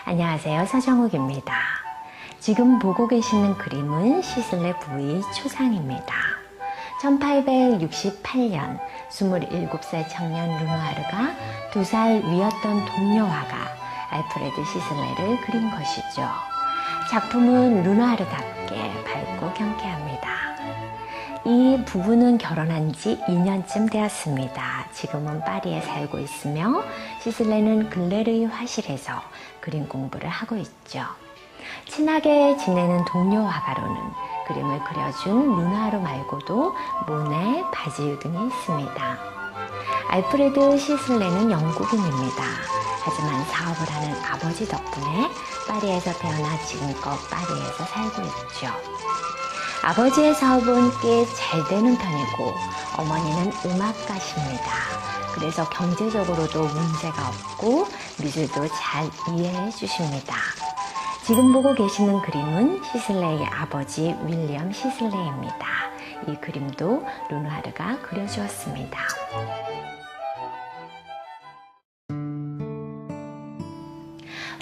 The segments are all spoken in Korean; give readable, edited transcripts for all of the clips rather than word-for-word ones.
안녕하세요. 서정욱입니다. 지금 보고 계시는 그림은 시슬레 부의 초상입니다. 1868년 27살 청년 르누아르가 2살 위였던 동료 화가 알프레드 시슬레를 그린 것이죠. 작품은 르누아르답게 밝고 경쾌합니다. 이 부부는 결혼한 지 2년쯤 되었습니다. 지금은 파리에 살고 있으며 시슬레는 글레르의 화실에서 그림 공부를 하고 있죠. 친하게 지내는 동료 화가로는 그림을 그려준 르누아르 말고도 모네, 바지유 등이 있습니다. 알프레드 시슬레는 영국인입니다. 하지만 사업을 하는 아버지 덕분에 파리에서 태어나 지금껏 파리에서 살고 있죠. 아버지의 사업은 꽤 잘 되는 편이고 어머니는 음악가십니다. 그래서 경제적으로도 문제가 없고 미술도 잘 이해해 주십니다. 지금 보고 계시는 그림은 시슬레의 아버지 윌리엄 시슬레입니다. 이 그림도 르누아르가 그려주었습니다.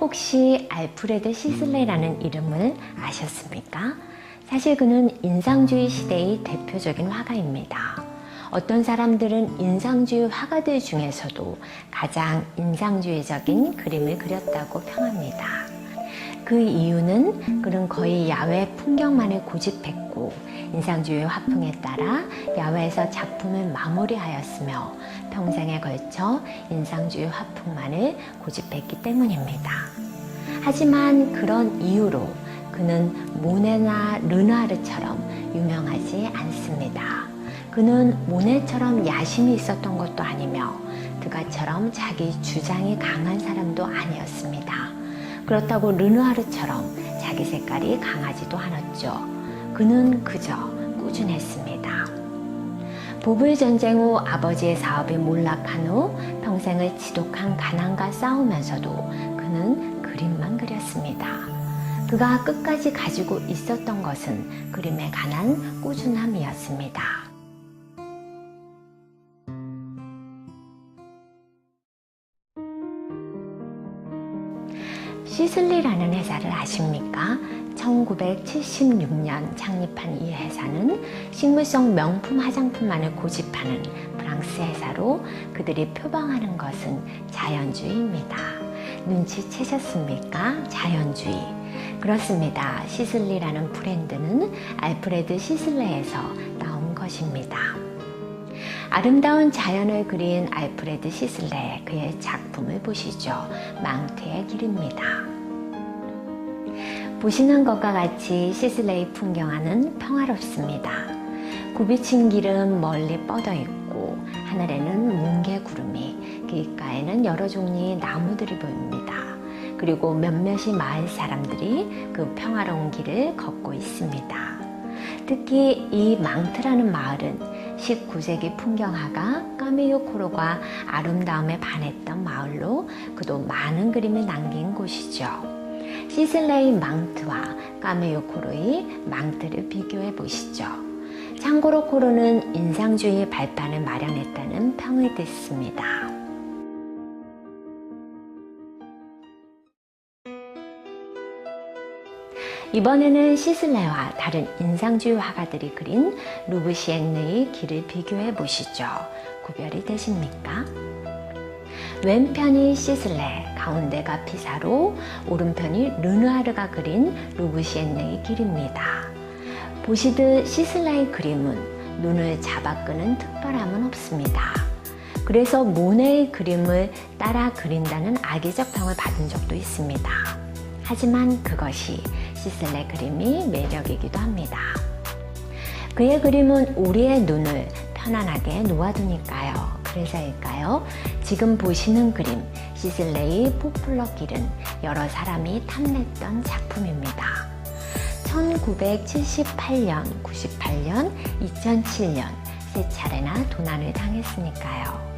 혹시 알프레드 시슬레라는 이름을 아셨습니까? 사실 그는 인상주의 시대의 대표적인 화가입니다. 어떤 사람들은 인상주의 화가들 중에서도 가장 인상주의적인 그림을 그렸다고 평합니다. 그 이유는 그는 거의 야외 풍경만을 고집했고 인상주의 화풍에 따라 야외에서 작품을 마무리하였으며 평생에 걸쳐 인상주의 화풍만을 고집했기 때문입니다. 하지만 그런 이유로 그는 모네나 르누아르처럼 유명하지 않습니다. 그는 모네처럼 야심이 있었던 것도 아니며 드가처럼 자기 주장이 강한 사람도 아니었습니다. 그렇다고 르누아르처럼 자기 색깔이 강하지도 않았죠. 그는 그저 꾸준했습니다. 보불 전쟁 후 아버지의 사업이 몰락한 후 평생을 지독한 가난과 싸우면서도 그는 그림만 그렸습니다. 그가 끝까지 가지고 있었던 것은 그림에 관한 꾸준함이었습니다. 시슬리라는 회사를 아십니까? 1976년 창립한 이 회사는 식물성 명품 화장품만을 고집하는 프랑스 회사로 그들이 표방하는 것은 자연주의입니다. 눈치채셨습니까? 자연주의. 그렇습니다. 시슬리라는 브랜드는 알프레드 시슬레에서 나온 것입니다. 아름다운 자연을 그린 알프레드 시슬레, 그의 작품을 보시죠. 망트의 길입니다. 보시는 것과 같이 시슬레의 풍경화는 평화롭습니다. 굽이친 길은 멀리 뻗어 있고 하늘에는 뭉게 구름이, 길가에는 여러 종류의 나무들이 보입니다. 그리고 몇몇이 마을 사람들이 그 평화로운 길을 걷고 있습니다. 특히 이 망트라는 마을은 19세기 풍경화가 까미유 코로가 아름다움에 반했던 마을로 그도 많은 그림을 남긴 곳이죠. 시슬레의 망트와 까미유 코로의 망트를 비교해 보시죠. 참고로 코로는 인상주의 발판을 마련했다는 평을 듣습니다. 이번에는 시슬레와 다른 인상주의 화가들이 그린 루브시에르의 길을 비교해 보시죠. 구별이 되십니까? 왼편이 시슬레, 가운데가 피사로, 오른편이 르누아르가 그린 루브시에르의 길입니다. 보시듯 시슬레의 그림은 눈을 잡아끄는 특별함은 없습니다. 그래서 모네의 그림을 따라 그린다는 악의적 평을 받은 적도 있습니다. 하지만 그것이 시슬레 그림이 매력이기도 합니다. 그의 그림은 우리의 눈을 편안하게 놓아두니까요. 그래서일까요? 지금 보시는 그림, 시슬레의 포플러 길은 여러 사람이 탐냈던 작품입니다. 1978년, 98년, 2007년 세 차례나 도난을 당했으니까요.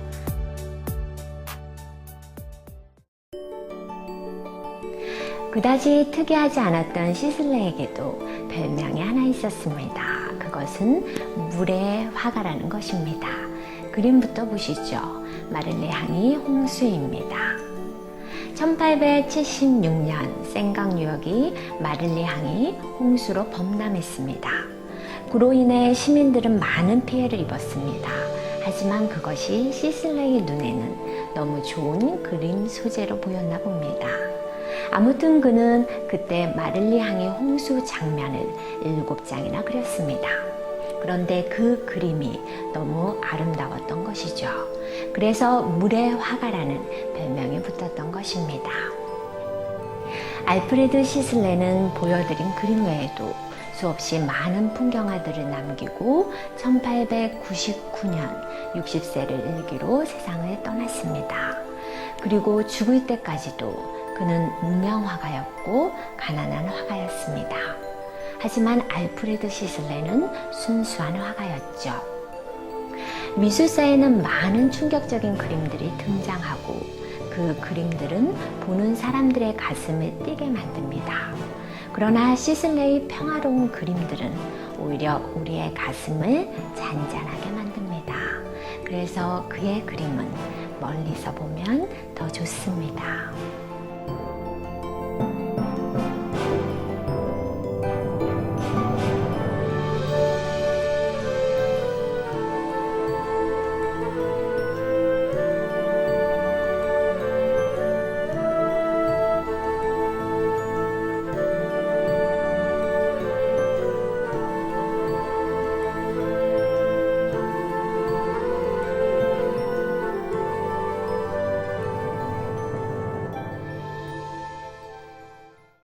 그다지 특이하지 않았던 시슬레에게도 별명이 하나 있었습니다. 그것은 물의 화가라는 것입니다. 그림부터 보시죠. 마를레 항이 홍수입니다. 1876년 생강 유역이 마를리 항이 홍수로 범람했습니다. 그로 인해 시민들은 많은 피해를 입었습니다. 하지만 그것이 시슬레이 눈에는 너무 좋은 그림 소재로 보였나 봅니다. 아무튼 그는 그때 마를리 항의 홍수 장면을 7장이나 그렸습니다. 그런데 그 그림이 너무 아름다웠던 것이죠. 그래서 물의 화가라는 별명이 붙었던 것입니다. 알프레드 시슬레는 보여드린 그림 외에도 수없이 많은 풍경화들을 남기고 1899년 60세를 일기로 세상을 떠났습니다. 그리고 죽을 때까지도 그는 무명 화가였고 가난한 화가였습니다. 하지만 알프레드 시슬레는 순수한 화가였죠. 미술사에는 많은 충격적인 그림들이 등장하고 그 그림들은 보는 사람들의 가슴을 뛰게 만듭니다. 그러나 시슬레의 평화로운 그림들은 오히려 우리의 가슴을 잔잔하게 만듭니다. 그래서 그의 그림은 멀리서 보면 더 좋습니다.